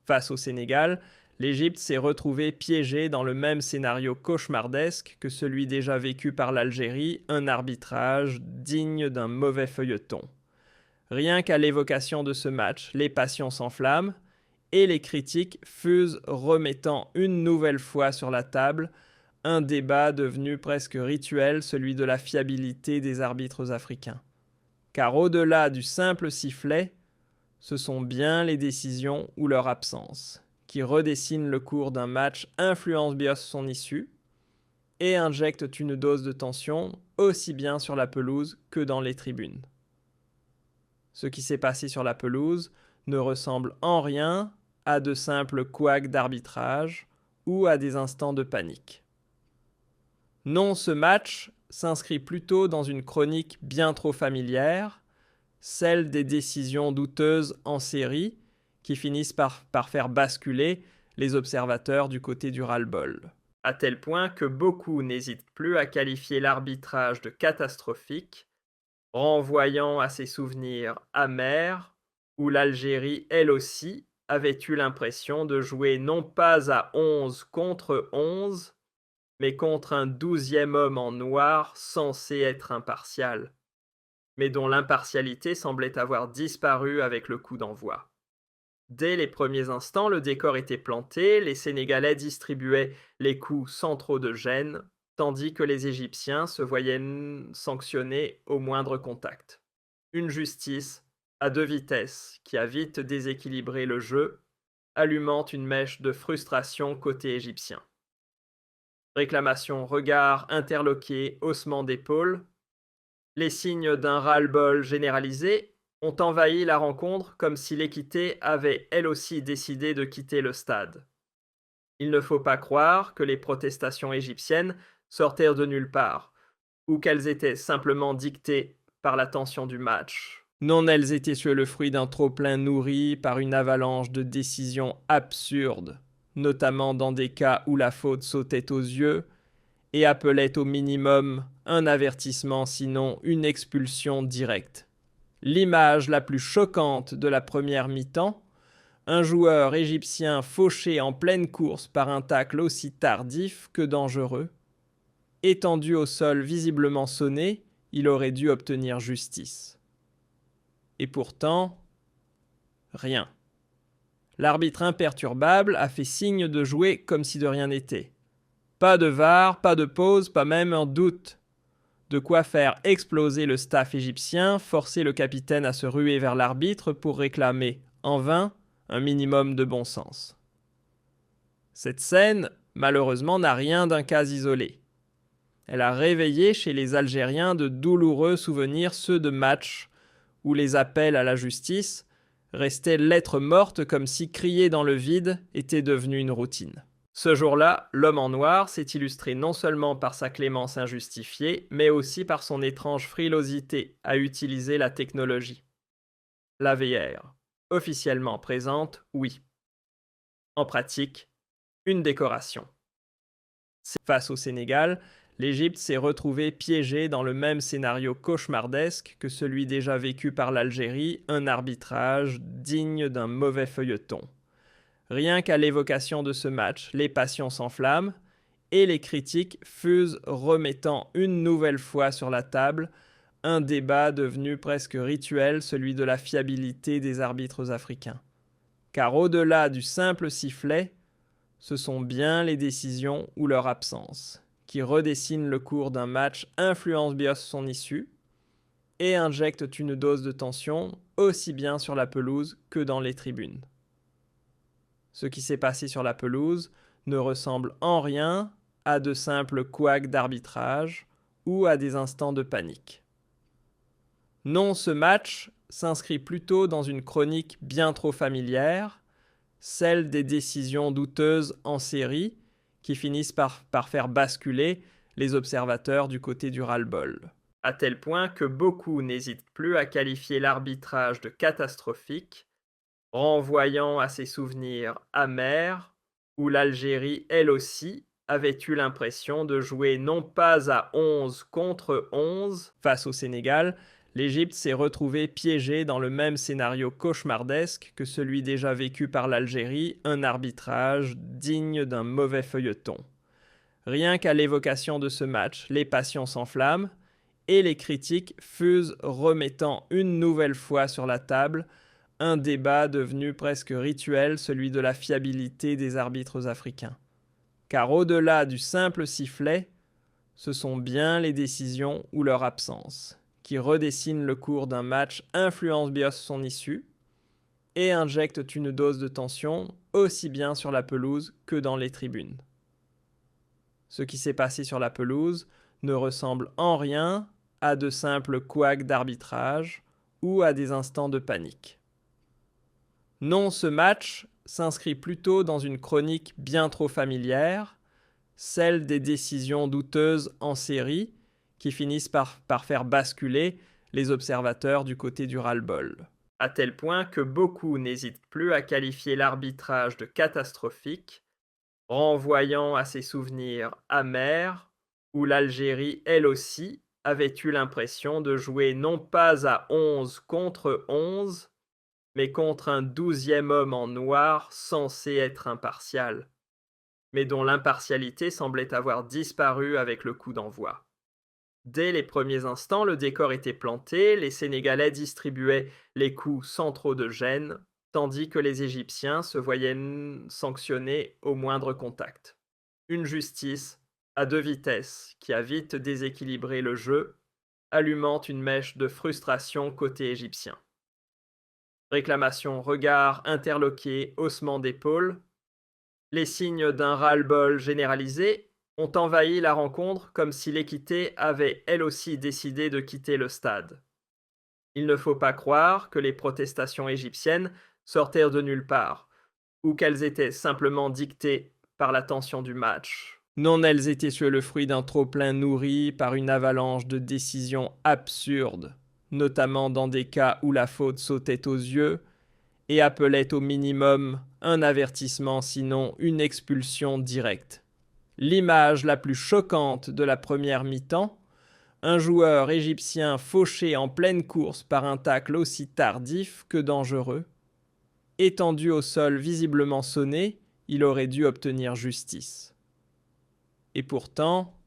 Face au Sénégal, l'Égypte s'est retrouvée piégée dans le même scénario cauchemardesque que celui déjà vécu par l'Algérie, un arbitrage digne d'un mauvais feuilleton. Rien qu'à l'évocation de ce match, les passions s'enflamment et les critiques fusent, remettant une nouvelle fois sur la table un débat devenu presque rituel, celui de la fiabilité des arbitres africains. Car au-delà du simple sifflet, ce sont bien les décisions ou leur absence qui redessinent le cours d'un match, influencent bien son issue et injectent une dose de tension aussi bien sur la pelouse que dans les tribunes. Ce qui s'est passé sur la pelouse ne ressemble en rien à de simples couacs d'arbitrage ou à des instants de panique. Non, ce match s'inscrit plutôt dans une chronique bien trop familière, celle des décisions douteuses en série qui finissent par faire basculer les observateurs du côté du ras-le-bol. À tel point que beaucoup n'hésitent plus à qualifier l'arbitrage de catastrophique, renvoyant à ces souvenirs amers où l'Algérie, elle aussi, avait eu l'impression de jouer non pas à 11 contre 11, mais contre un 12e homme en noir censé être impartial, mais dont l'impartialité semblait avoir disparu avec le coup d'envoi. Dès les premiers instants, le décor était planté, les Sénégalais distribuaient les coups sans trop de gêne, tandis que les Égyptiens se voyaient sanctionnés au moindre contact. Une justice à deux vitesses qui a vite déséquilibré le jeu, allumant une mèche de frustration côté égyptien. Réclamations, regards interloqués, haussements d'épaules, les signes d'un ras-le-bol généralisé ont envahi la rencontre comme si l'équité avait elle aussi décidé de quitter le stade. Il ne faut pas croire que les protestations égyptiennes sortaient de nulle part, ou qu'elles étaient simplement dictées par la tension du match. Non, elles étaient sur le fruit d'un trop-plein nourri par une avalanche de décisions absurdes, notamment dans des cas où la faute sautait aux yeux et appelait au minimum un avertissement, sinon une expulsion directe. L'image la plus choquante de la première mi-temps, un joueur égyptien fauché en pleine course par un tacle aussi tardif que dangereux. Étendu au sol visiblement sonné, il aurait dû obtenir justice. Et pourtant, rien. L'arbitre imperturbable a fait signe de jouer comme si de rien n'était. Pas de VAR, pas de pause, pas même un doute. De quoi faire exploser le staff égyptien, forcer le capitaine à se ruer vers l'arbitre pour réclamer, en vain, un minimum de bon sens. Cette scène, malheureusement, n'a rien d'un cas isolé. Elle a réveillé chez les Algériens de douloureux souvenirs, ceux de matchs où les appels à la justice restaient lettres mortes comme si crier dans le vide était devenu une routine. Ce jour-là, l'homme en noir s'est illustré non seulement par sa clémence injustifiée, mais aussi par son étrange frilosité à utiliser la technologie. La VR, officiellement présente, oui. En pratique, une décoration. Face au Sénégal, l'Égypte s'est retrouvée piégée dans le même scénario cauchemardesque que celui déjà vécu par l'Algérie, un arbitrage digne d'un mauvais feuilleton. Rien qu'à l'évocation de ce match, les passions s'enflamment et les critiques fusent, remettant une nouvelle fois sur la table un débat devenu presque rituel, celui de la fiabilité des arbitres africains. Car au-delà du simple sifflet, ce sont bien les décisions ou leur absence qui redessinent le cours d'un match, influencent bien son issue et injectent une dose de tension aussi bien sur la pelouse que dans les tribunes. Ce qui s'est passé sur la pelouse ne ressemble en rien à de simples couacs d'arbitrage ou à des instants de panique. Non, ce match s'inscrit plutôt dans une chronique bien trop familière, celle des décisions douteuses en série qui finissent par faire basculer les observateurs du côté du ras-le-bol. À tel point que beaucoup n'hésitent plus à qualifier l'arbitrage de catastrophique, renvoyant à ces souvenirs amers où l'Algérie, elle aussi, avait eu l'impression de jouer non pas à 11 contre 11 face au Sénégal, l'Égypte s'est retrouvée piégée dans le même scénario cauchemardesque que celui déjà vécu par l'Algérie, un arbitrage digne d'un mauvais feuilleton. Rien qu'à l'évocation de ce match, les passions s'enflamment et les critiques fusent, remettant une nouvelle fois sur la table un débat devenu presque rituel, celui de la fiabilité des arbitres africains. Car au-delà du simple sifflet, ce sont bien les décisions ou leur absence qui redessinent le cours d'un match, influencent bien son issue et injectent une dose de tension aussi bien sur la pelouse que dans les tribunes. Ce qui s'est passé sur la pelouse ne ressemble en rien à de simples couacs d'arbitrage ou à des instants de panique. Non, ce match s'inscrit plutôt dans une chronique bien trop familière, celle des décisions douteuses en série qui finissent par faire basculer les observateurs du côté du ras-le-bol. À tel point que beaucoup n'hésitent plus à qualifier l'arbitrage de catastrophique, renvoyant à ces souvenirs amers où l'Algérie, elle aussi, avait eu l'impression de jouer non pas à 11 contre 11, mais contre un 12e homme en noir censé être impartial, mais dont l'impartialité semblait avoir disparu avec le coup d'envoi. Dès les premiers instants, le décor était planté, les Sénégalais distribuaient les coups sans trop de gêne, tandis que les Égyptiens se voyaient sanctionnés au moindre contact. Une justice à deux vitesses qui a vite déséquilibré le jeu, allumant une mèche de frustration côté égyptien. Réclamations, regards interloqués, haussements d'épaules, les signes d'un ras-le-bol généralisé ont envahi la rencontre comme si l'équité avait elle aussi décidé de quitter le stade. Il ne faut pas croire que les protestations égyptiennes sortaient de nulle part, ou qu'elles étaient simplement dictées par la tension du match. Non, elles étaient sur le fruit d'un trop-plein nourri par une avalanche de décisions absurdes, notamment dans des cas où la faute sautait aux yeux et appelait au minimum un avertissement, sinon une expulsion directe. L'image la plus choquante de la première mi-temps, un joueur égyptien fauché en pleine course par un tacle aussi tardif que dangereux. Étendu au sol visiblement sonné, il aurait dû obtenir justice. Et pourtant,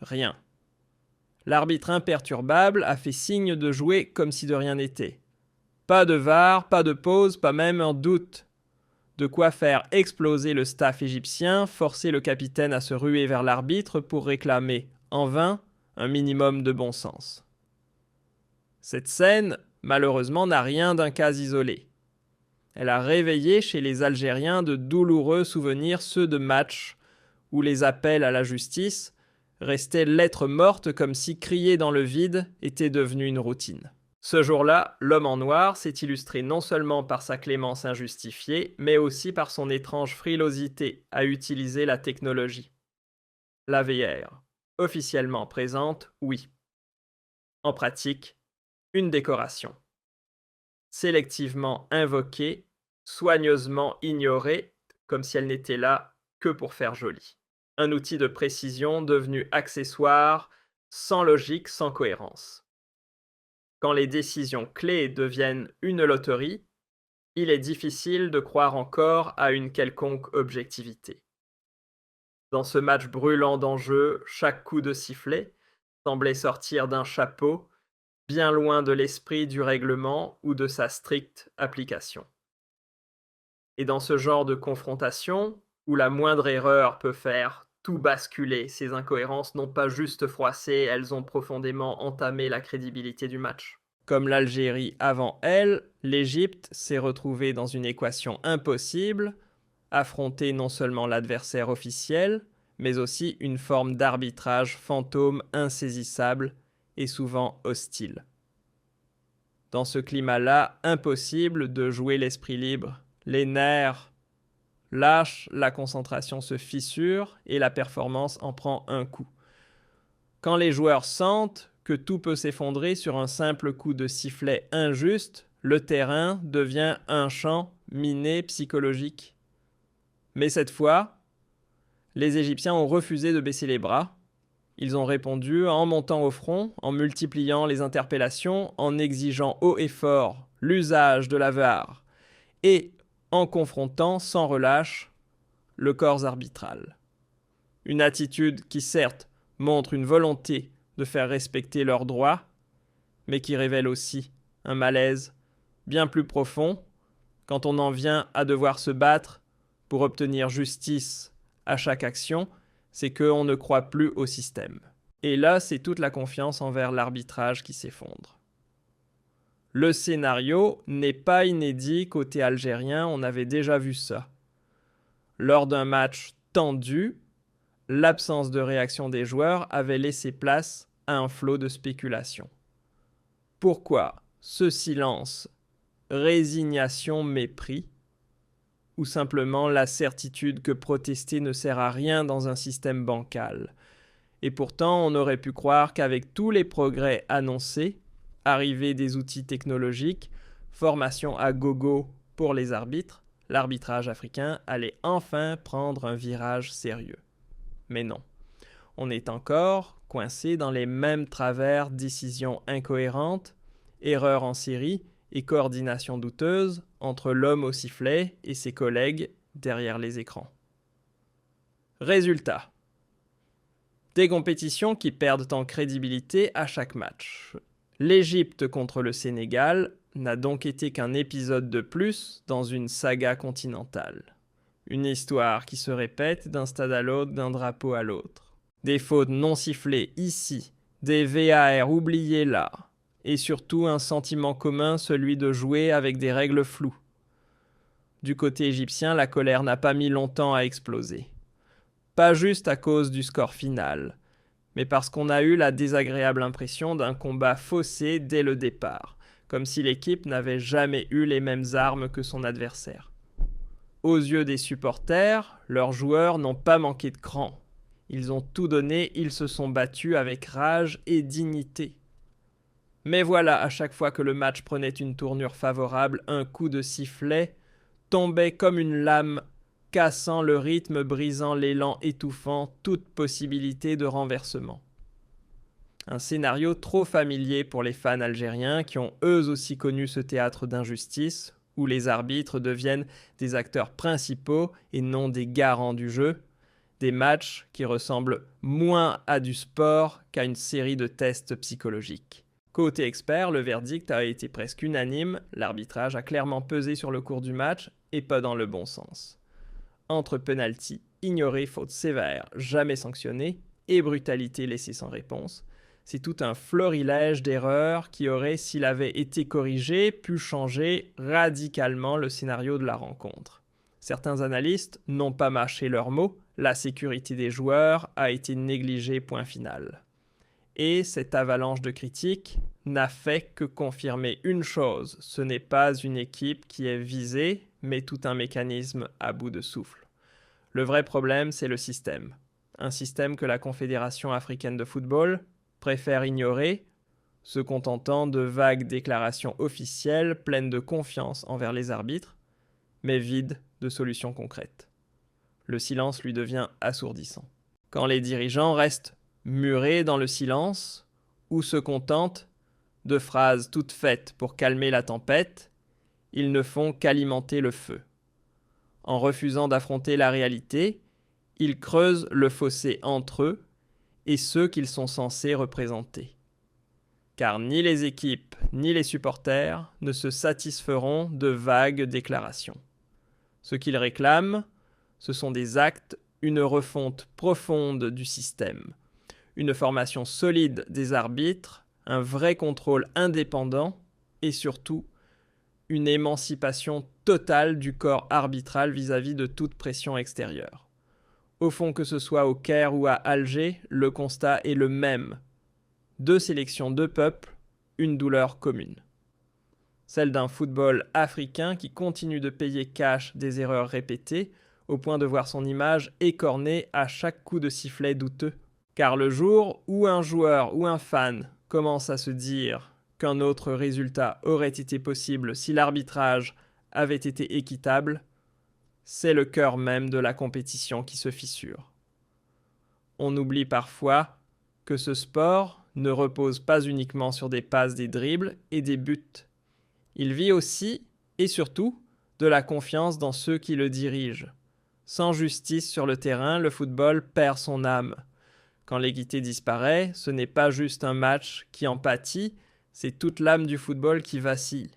rien. L'arbitre imperturbable a fait signe de jouer comme si de rien n'était. Pas de VAR, pas de pause, pas même un doute. De quoi faire exploser le staff égyptien, forcer le capitaine à se ruer vers l'arbitre pour réclamer, en vain, un minimum de bon sens. Cette scène, malheureusement, n'a rien d'un cas isolé. Elle a réveillé chez les Algériens de douloureux souvenirs, ceux de matchs où les appels à la justice restaient lettres mortes comme si crier dans le vide était devenu une routine. Ce jour-là, l'homme en noir s'est illustré non seulement par sa clémence injustifiée, mais aussi par son étrange frilosité à utiliser la technologie. La VR, officiellement présente, oui. En pratique, une décoration. Sélectivement invoquée, soigneusement ignorée, comme si elle n'était là que pour faire joli. Un outil de précision devenu accessoire, sans logique, sans cohérence. Quand les décisions clés deviennent une loterie, il est difficile de croire encore à une quelconque objectivité. Dans ce match brûlant d'enjeux, chaque coup de sifflet semblait sortir d'un chapeau, bien loin de l'esprit du règlement ou de sa stricte application. Et dans ce genre de confrontation, où la moindre erreur peut faire tout basculer, ces incohérences n'ont pas juste froissé, elles ont profondément entamé la crédibilité du match. Comme l'Algérie avant elle, l'Égypte s'est retrouvée dans une équation impossible, affronter non seulement l'adversaire officiel, mais aussi une forme d'arbitrage fantôme insaisissable et souvent hostile. Dans ce climat-là, impossible de jouer l'esprit libre. Les nerfs lâchent, la concentration se fissure et la performance en prend un coup. Quand les joueurs sentent que tout peut s'effondrer sur un simple coup de sifflet injuste, le terrain devient un champ miné psychologique. Mais cette fois, les Égyptiens ont refusé de baisser les bras. Ils ont répondu en montant au front, en multipliant les interpellations, en exigeant haut et fort l'usage de la VAR et en confrontant sans relâche le corps arbitral. Une attitude qui certes montre une volonté de faire respecter leurs droits, mais qui révèle aussi un malaise bien plus profond quand on en vient à devoir se battre pour obtenir justice à chaque action, c'est qu'on ne croit plus au système. Et là, c'est toute la confiance envers l'arbitrage qui s'effondre. Le scénario n'est pas inédit côté algérien, on avait déjà vu ça. Lors d'un match tendu, l'absence de réaction des joueurs avait laissé place à un flot de spéculation. Pourquoi ce silence, résignation, mépris, ou simplement la certitude que protester ne sert à rien dans un système bancal? Et pourtant, on aurait pu croire qu'avec tous les progrès annoncés, arrivée des outils technologiques, formation à gogo pour les arbitres, l'arbitrage africain allait enfin prendre un virage sérieux. Mais non, on est encore coincé dans les mêmes travers, décisions incohérentes, erreurs en série et coordination douteuse entre l'homme au sifflet et ses collègues derrière les écrans. Résultat. Des compétitions qui perdent en crédibilité à chaque match. L'Égypte contre le Sénégal n'a donc été qu'un épisode de plus dans une saga continentale. Une histoire qui se répète d'un stade à l'autre, d'un drapeau à l'autre. Des fautes non sifflées ici, des VAR oubliés là, et surtout un sentiment commun, celui de jouer avec des règles floues. Du côté égyptien, la colère n'a pas mis longtemps à exploser. Pas juste à cause du score final, mais parce qu'on a eu la désagréable impression d'un combat faussé dès le départ, comme si l'équipe n'avait jamais eu les mêmes armes que son adversaire. Aux yeux des supporters, leurs joueurs n'ont pas manqué de cran. Ils ont tout donné, ils se sont battus avec rage et dignité. Mais voilà, à chaque fois que le match prenait une tournure favorable, un coup de sifflet tombait comme une lame, cassant le rythme, brisant l'élan, étouffant toute possibilité de renversement. Un scénario trop familier pour les fans algériens qui ont eux aussi connu ce théâtre d'injustice, où les arbitres deviennent des acteurs principaux et non des garants du jeu, des matchs qui ressemblent moins à du sport qu'à une série de tests psychologiques. Côté expert, le verdict a été presque unanime, l'arbitrage a clairement pesé sur le cours du match et pas dans le bon sens. Entre penalty, ignoré, faute sévère, jamais sanctionnée, et brutalité laissée sans réponse, c'est tout un florilège d'erreurs qui aurait, s'il avait été corrigé, pu changer radicalement le scénario de la rencontre. Certains analystes n'ont pas mâché leurs mots, la sécurité des joueurs a été négligée, point final. Et cette avalanche de critiques n'a fait que confirmer une chose, ce n'est pas une équipe qui est visée, mais tout un mécanisme à bout de souffle. Le vrai problème, c'est le système. Un système que la Confédération africaine de football préfère ignorer, se contentant de vagues déclarations officielles pleines de confiance envers les arbitres, mais vides de solutions concrètes. Le silence lui devient assourdissant. Quand les dirigeants restent murés dans le silence ou se contentent de phrases toutes faites pour calmer la tempête, ils ne font qu'alimenter le feu. En refusant d'affronter la réalité, ils creusent le fossé entre eux et ceux qu'ils sont censés représenter. Car ni les équipes ni les supporters ne se satisferont de vagues déclarations. Ce qu'ils réclament, ce sont des actes, une refonte profonde du système, une formation solide des arbitres, un vrai contrôle indépendant et surtout une émancipation totale du corps arbitral vis-à-vis de toute pression extérieure. Au fond, que ce soit au Caire ou à Alger, le constat est le même. 2 sélections, 2 peuples, une douleur commune. Celle d'un football africain qui continue de payer cash des erreurs répétées, au point de voir son image écornée à chaque coup de sifflet douteux. Car le jour où un joueur ou un fan commence à se dire qu'un autre résultat aurait été possible si l'arbitrage avait été équitable, c'est le cœur même de la compétition qui se fissure. On oublie parfois que ce sport ne repose pas uniquement sur des passes, des dribbles et des buts. Il vit aussi, et surtout, de la confiance dans ceux qui le dirigent. Sans justice sur le terrain, le football perd son âme. Quand l'équité disparaît, ce n'est pas juste un match qui en pâtit, c'est toute l'âme du football qui vacille.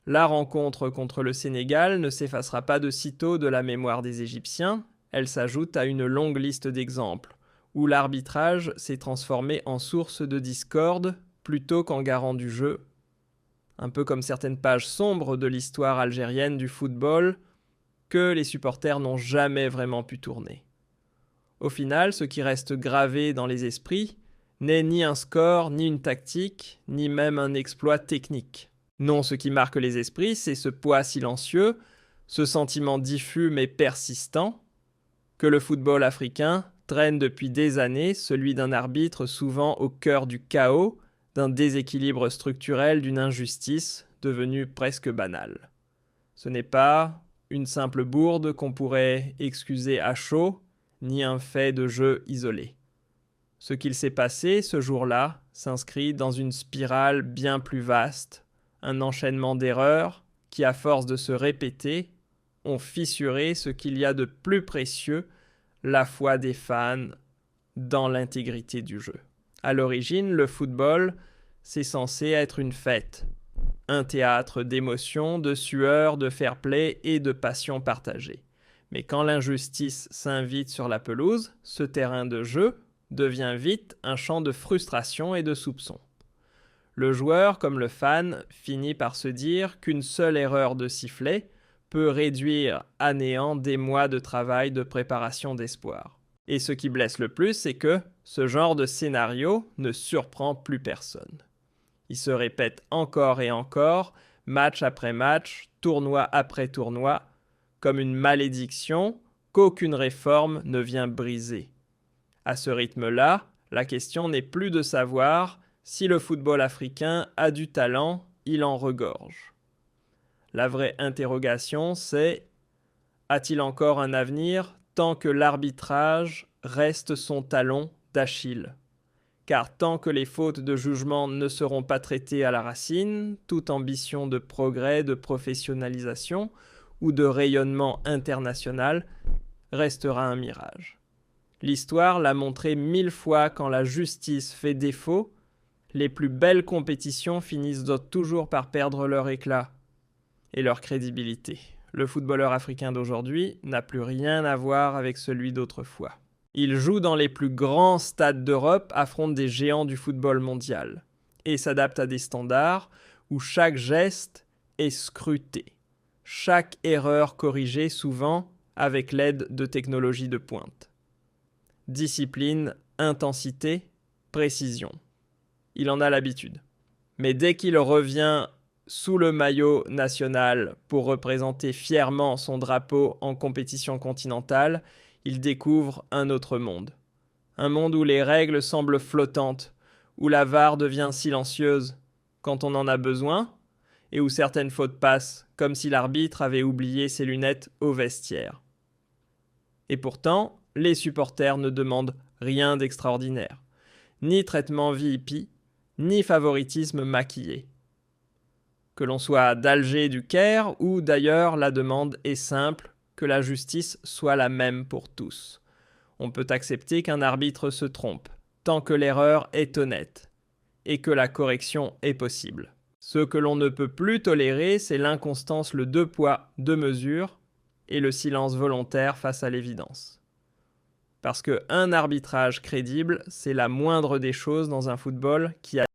La rencontre contre le Sénégal ne s'effacera pas de sitôt de la mémoire des Égyptiens, elle s'ajoute à une longue liste d'exemples, où l'arbitrage s'est transformé en source de discorde plutôt qu'en garant du jeu. Un peu comme certaines pages sombres de l'histoire algérienne du football que les supporters n'ont jamais vraiment pu tourner. Au final, ce qui reste gravé dans les esprits n'est ni un score, ni une tactique, ni même un exploit technique. Non, ce qui marque les esprits, c'est ce poids silencieux, ce sentiment diffus mais persistant, que le football africain traîne depuis des années, celui d'un arbitre souvent au cœur du chaos, d'un déséquilibre structurel, d'une injustice devenue presque banale. Ce n'est pas une simple bourde qu'on pourrait excuser à chaud, ni un fait de jeu isolé. Ce qu'il s'est passé ce jour-là s'inscrit dans une spirale bien plus vaste, un enchaînement d'erreurs qui, à force de se répéter, ont fissuré ce qu'il y a de plus précieux, la foi des fans dans l'intégrité du jeu. À l'origine, le football, c'est censé être une fête, un théâtre d'émotions, de sueur, de fair-play et de passion partagée. Mais quand l'injustice s'invite sur la pelouse, ce terrain de jeu devient vite un champ de frustration et de soupçon. Le joueur, comme le fan, finit par se dire qu'une seule erreur de sifflet peut réduire à néant des mois de travail de préparation d'espoir. Et ce qui blesse le plus, c'est que ce genre de scénario ne surprend plus personne. Il se répète encore et encore, match après match, tournoi après tournoi, comme une malédiction qu'aucune réforme ne vient briser. À ce rythme-là, la question n'est plus de savoir si le football africain a du talent, il en regorge. La vraie interrogation, c'est: a-t-il encore un avenir tant que l'arbitrage reste son talon d'Achille ? Car tant que les fautes de jugement ne seront pas traitées à la racine, toute ambition de progrès, de professionnalisation ou de rayonnement international restera un mirage. L'histoire l'a montré 1000 fois, quand la justice fait défaut, les plus belles compétitions finissent toujours par perdre leur éclat et leur crédibilité. Le footballeur africain d'aujourd'hui n'a plus rien à voir avec celui d'autrefois. Il joue dans les plus grands stades d'Europe, affronte des géants du football mondial et s'adapte à des standards où chaque geste est scruté, chaque erreur corrigée, souvent avec l'aide de technologies de pointe. Discipline, intensité, précision. Il en a l'habitude. Mais dès qu'il revient sous le maillot national pour représenter fièrement son drapeau en compétition continentale, il découvre un autre monde. Un monde où les règles semblent flottantes, où la VAR devient silencieuse quand on en a besoin, et où certaines fautes passent comme si l'arbitre avait oublié ses lunettes au vestiaire. Et pourtant, les supporters ne demandent rien d'extraordinaire. Ni traitement VIP, ni favoritisme maquillé. Que l'on soit d'Alger, du Caire ou d'ailleurs, la demande est simple, que la justice soit la même pour tous. On peut accepter qu'un arbitre se trompe, tant que l'erreur est honnête, et que la correction est possible. Ce que l'on ne peut plus tolérer, c'est l'inconstance, le deux poids, deux mesures, et le silence volontaire face à l'évidence. Parce qu'un arbitrage crédible, c'est la moindre des choses dans un football qui a